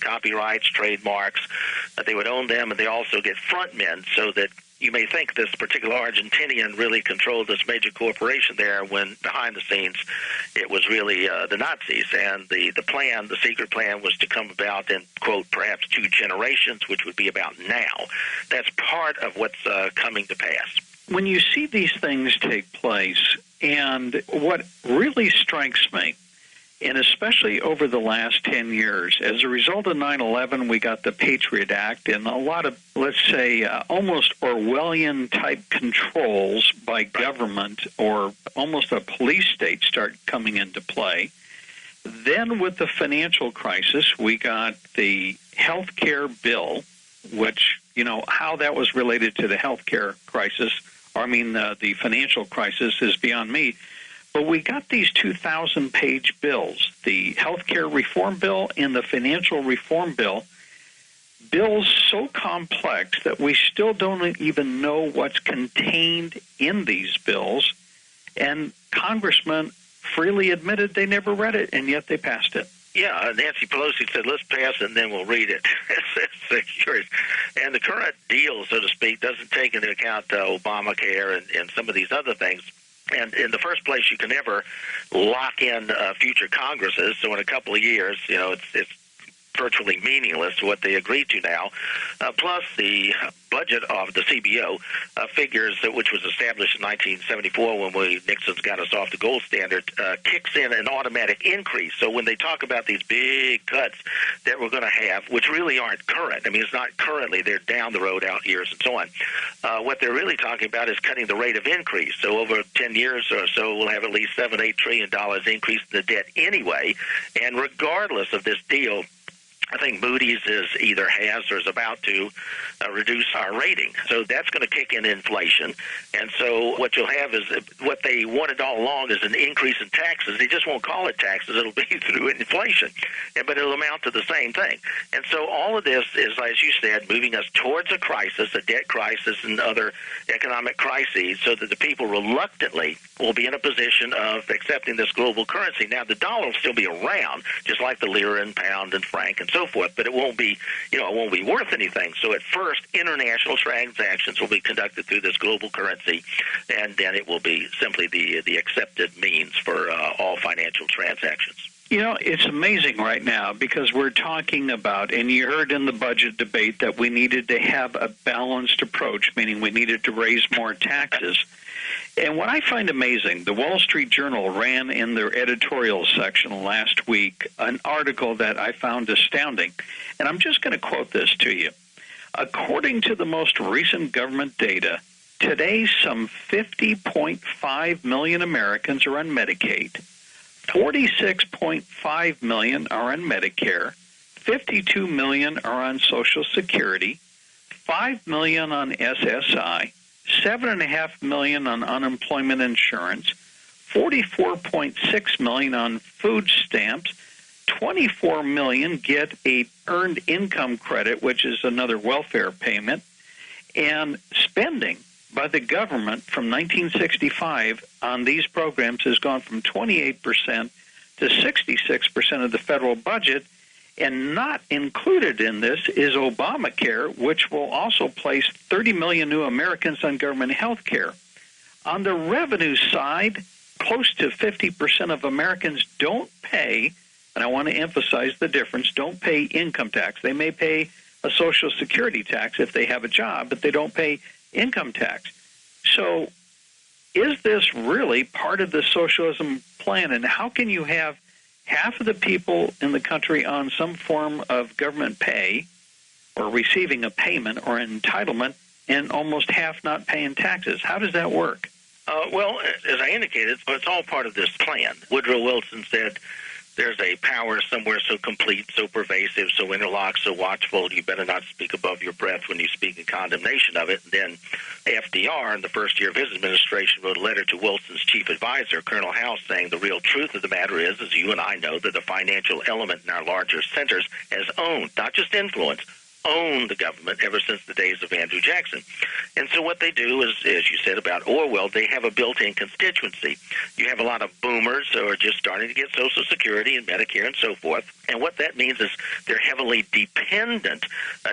copyrights, trademarks. They would own them, and they also get frontmen, so that you may think this particular Argentinian really controlled this major corporation there, when behind the scenes it was really the Nazis. And the plan, the secret plan, was to come about in, quote, perhaps 2 generations, which would be about now. That's part of what's coming to pass. When you see these things take place, and what really strikes me, and especially over the last 10 years, as a result of 9/11, we got the Patriot Act and a lot of, let's say, almost Orwellian-type controls by government, or almost a police state, start coming into play. Then with the financial crisis, we got the health care bill, which, how that was related to the health care crisis, the financial crisis, is beyond me. But we got these 2,000-page bills, the health care reform bill and the financial reform bill, bills so complex that we still don't even know what's contained in these bills, and congressmen freely admitted they never read it, and yet they passed it. Yeah, Nancy Pelosi said, let's pass it and then we'll read it. It's curious. And the current deal, so to speak, doesn't take into account Obamacare and some of these other things. And in the first place, you can never lock in future Congresses. So in a couple of years, it's virtually meaningless what they agreed to now. Plus, the budget of the CBO figures, which was established in 1974 when Nixon's got us off the gold standard, kicks in an automatic increase. So when they talk about these big cuts that we're going to have, which really aren't current, it's not currently, they're down the road, out years and so on. What they're really talking about is cutting the rate of increase. So over 10 years or so, we'll have at least $7-8 trillion increase in the debt anyway. And regardless of this deal, I think Moody's either has or is about to reduce our rating. So that's going to kick in inflation. And so what you'll have is what they wanted all along is an increase in taxes. They just won't call it taxes. It'll be through inflation. But it'll amount to the same thing. And so all of this is, as you said, moving us towards a crisis, a debt crisis and other economic crises, so that the people reluctantly will be in a position of accepting this global currency. Now, the dollar will still be around, just like the lira and pound and franc and so forth, but it won't be, it won't be worth anything. So at first, international transactions will be conducted through this global currency, and then it will be simply the accepted means for all financial transactions. It's amazing right now, because we're talking about, and you heard in the budget debate, that we needed to have a balanced approach, meaning we needed to raise more taxes. And what I find amazing, the Wall Street Journal ran in their editorial section last week an article that I found astounding. And I'm just going to quote this to you. According to the most recent government data, today some 50.5 million Americans are on Medicaid, 46.5 million are on Medicare, 52 million are on Social Security, 5 million on SSI, 7.5 million on unemployment insurance, 44.6 million on food stamps, 24 million get a earned income credit, which is another welfare payment, and spending by the government from 1965 on these programs has gone from 28% to 66% of the federal budget. And not included in this is Obamacare, which will also place 30 million new Americans on government health care. On the revenue side, close to 50% of Americans don't pay, and I want to emphasize the difference, don't pay income tax. They may pay a Social Security tax if they have a job, but they don't pay income tax. So is this really part of the socialism plan? And how can you have half of the people in the country on some form of government pay or receiving a payment or entitlement, and almost half not paying taxes? How does that work? Well, as I indicated, it's all part of this plan. Woodrow Wilson said there's a power somewhere so complete, so pervasive, so interlocked, so watchful, you better not speak above your breath when you speak in condemnation of it. And then FDR, in the first year of his administration, wrote a letter to Wilson's chief advisor, Colonel House, saying the real truth of the matter is, as you and I know, that the financial element in our larger centers has owned, not just influenced, own the government ever since the days of Andrew Jackson. And so what they do is, as you said about Orwell, they have a built-in constituency. You have a lot of boomers who are just starting to get Social Security and Medicare and so forth. And what that means is they're heavily dependent,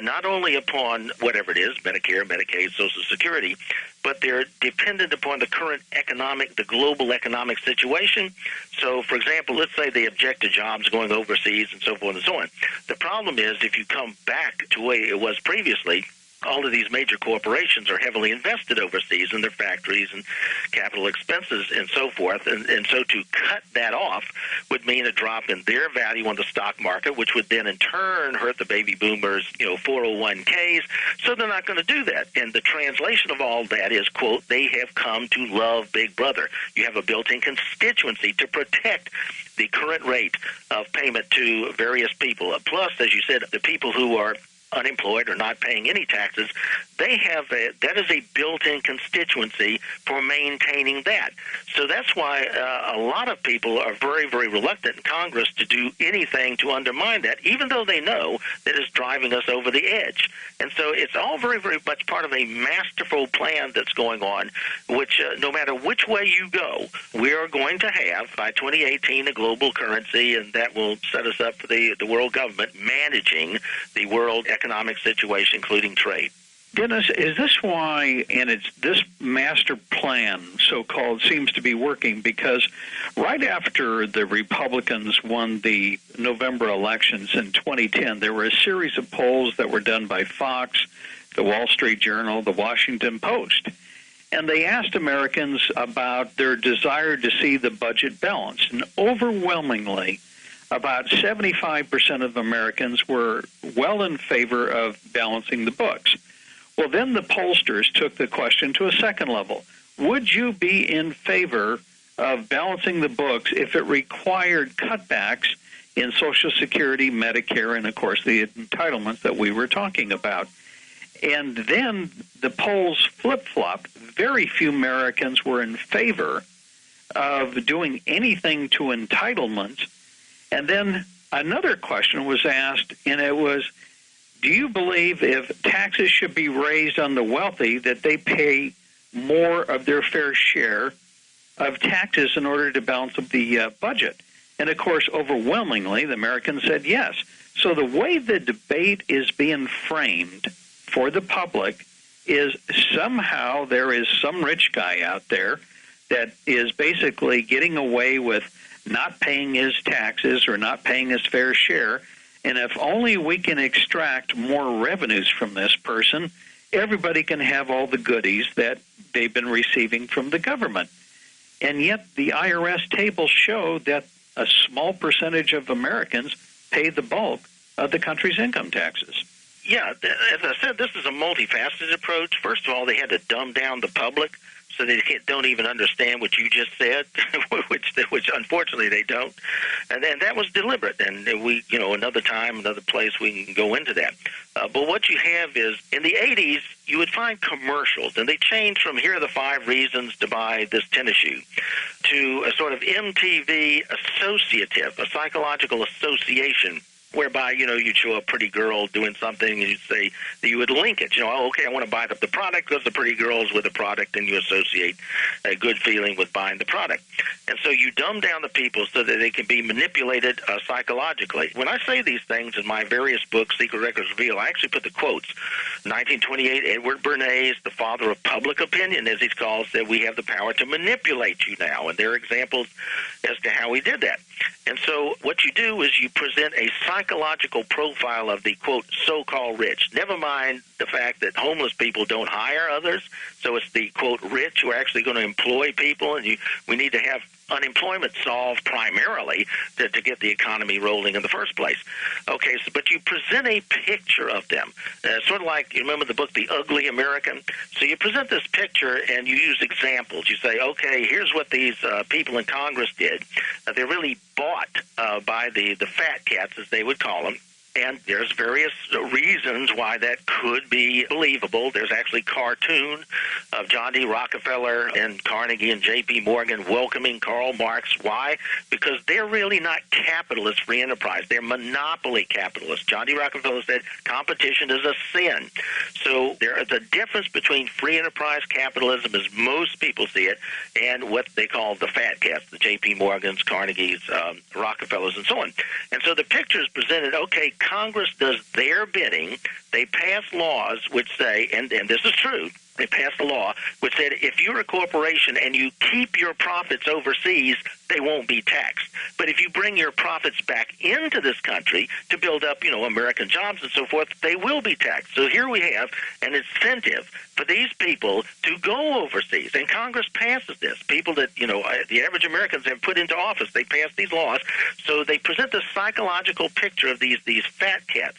not only upon whatever it is, Medicare, Medicaid, Social Security, but they're dependent upon the current the global economic situation. So, for example, let's say they object to jobs going overseas and so forth and so on. The problem is if you come back to the way it was previously, all of these major corporations are heavily invested overseas in their factories and capital expenses and so forth. And so to cut that off would mean a drop in their value on the stock market, which would then in turn hurt the baby boomers, 401ks. So they're not going to do that. And the translation of all that is, quote, they have come to love Big Brother. You have a built-in constituency to protect the current rate of payment to various people. Plus, as you said, the people who are unemployed or not paying any taxes, that is a built-in constituency for maintaining that. So that's why a lot of people are very, very reluctant in Congress to do anything to undermine that, even though they know that it's driving us over the edge. And so it's all very, very much part of a masterful plan that's going on, which no matter which way you go, we are going to have, by 2018, a global currency, and that will set us up for the world government managing the world economic situation, including trade. Dennis, is this why, and it's this master plan, so-called, seems to be working? Because right after the Republicans won the November elections in 2010, there were a series of polls that were done by Fox, the Wall Street Journal, the Washington Post, and they asked Americans about their desire to see the budget balanced. And overwhelmingly, about 75% of Americans were well in favor of balancing the books. Well, then the pollsters took the question to a second level. Would you be in favor of balancing the books if it required cutbacks in Social Security, Medicare, and, of course, the entitlements that we were talking about? And then the polls flip-flopped. Very few Americans were in favor of doing anything to entitlements. And then another question was asked, and it was, do you believe if taxes should be raised on the wealthy, that they pay more of their fair share of taxes in order to balance up the budget? And, of course, overwhelmingly, the Americans said yes. So the way the debate is being framed for the public is somehow there is some rich guy out there that is basically getting away with not paying his taxes or not paying his fair share. And if only we can extract more revenues from this person, everybody can have all the goodies that they've been receiving from the government. And yet the IRS tables show that a small percentage of Americans pay the bulk of the country's income taxes. Yeah, as I said, this is a multifaceted approach. First of all, they had to dumb down the public so they don't even understand what you just said, which unfortunately they don't. And then that was deliberate. And we, another time, another place, we can go into that. But what you have is, in the 80s, you would find commercials, and they changed from here are the 5 reasons to buy this tennis shoe to a sort of MTV associative, a psychological association, whereby, you'd show a pretty girl doing something and you'd say, you would link it. Okay, I want to buy the product because the pretty girl's with the product, and you associate a good feeling with buying the product. And so you dumb down the people so that they can be manipulated psychologically. When I say these things in my various books, Secret Records Reveal, I actually put the quotes. 1928, Edward Bernays, the father of public opinion, as he's called, said, we have the power to manipulate you now. And there are examples as to how he did that. And so what you do is you present a psychological profile of the, quote, so-called rich. Never mind the fact that homeless people don't hire others, so it's the, quote, rich who are actually going to employ people, and we need to have unemployment solved primarily to get the economy rolling in the first place. Okay, but you present a picture of them, sort of like, you remember the book The Ugly American? So you present this picture and you use examples. You say, okay, here's what these people in Congress did. They're really bought by the fat cats, as they would call them. And there's various reasons why that could be believable. There's actually cartoon of John D. Rockefeller and Carnegie and J.P. Morgan welcoming Karl Marx. Why? Because they're really not capitalist free enterprise. They're monopoly capitalists. John D. Rockefeller said competition is a sin. So there is a difference between free enterprise capitalism, as most people see it, and what they call the fat cats, the J.P. Morgans, Carnegies, Rockefellers, and so on. And so the picture is presented, okay, Congress does their bidding. They pass laws which say, and this is true, they passed a law which said if you're a corporation and you keep your profits overseas, they won't be taxed. But if you bring your profits back into this country to build up, American jobs and so forth, they will be taxed. So here we have an incentive for these people to go overseas. And Congress passes this. People that, the average Americans have put into office, they pass these laws. So they present the psychological picture of these fat cats,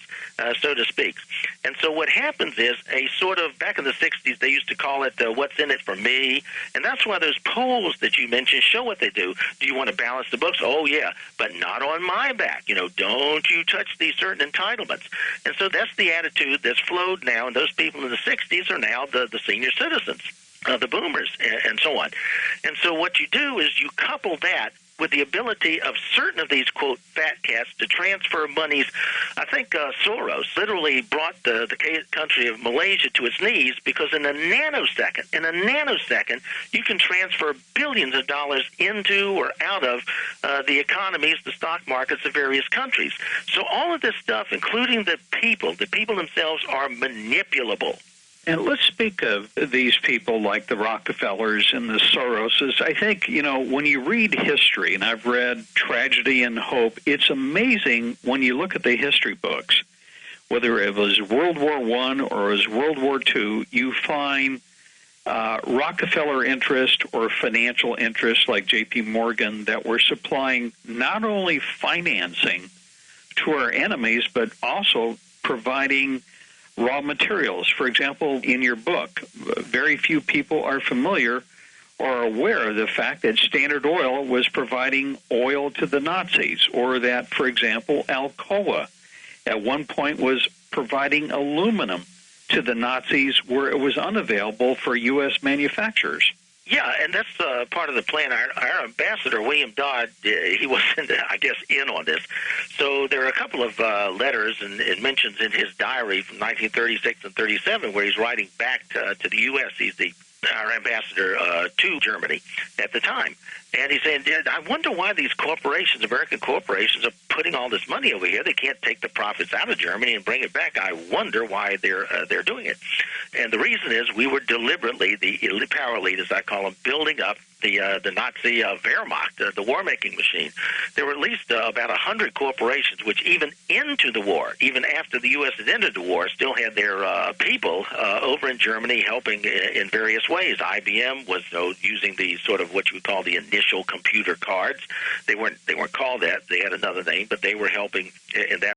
so to speak. And so what happens is a sort of, back in the 60s, they used to call it what's in it for me. And that's why those polls that you mentioned show what they do. Do you want to balance the books? Oh, yeah, but not on my back. Don't you touch these certain entitlements. And so that's the attitude that's flowed now, and those people in the 60s are now the senior citizens, the boomers, and so on. And so what you do is you couple that with the ability of certain of these, quote, fat cats to transfer monies. I think Soros literally brought the country of Malaysia to its knees because in a nanosecond, you can transfer billions of dollars into or out of the economies, the stock markets of various countries. So all of this stuff, including the people themselves, are manipulable. And let's speak of these people like the Rockefellers and the Soroses. I think, when you read history, and I've read Tragedy and Hope, it's amazing when you look at the history books, whether it was World War I or it was World War II, you find Rockefeller interest or financial interest like J.P. Morgan that were supplying not only financing to our enemies, but also providing raw materials. For example, in your book, very few people are familiar or aware of the fact that Standard Oil was providing oil to the Nazis, or that, for example, Alcoa at one point was providing aluminum to the Nazis where it was unavailable for U.S. manufacturers. Yeah, and that's part of the plan. Our ambassador, William Dodd, he wasn't, I guess, in on this. So there are a couple of letters and mentions in his diary from 1936 and 37 where he's writing back to the U.S. He's our ambassador to Germany at the time. And he's saying, I wonder why these corporations, American corporations, are putting all this money over here. They can't take the profits out of Germany and bring it back. I wonder why they're doing it. And the reason is we were deliberately, the power elite, as I call them, building up the Nazi Wehrmacht, the war-making machine. There were at least about 100 corporations which even into the war, even after the U.S. had ended the war, still had their people over in Germany helping in various ways. IBM was using the sort of what you would call the initial computer cards. They weren't called that. They had another name, but they were helping in that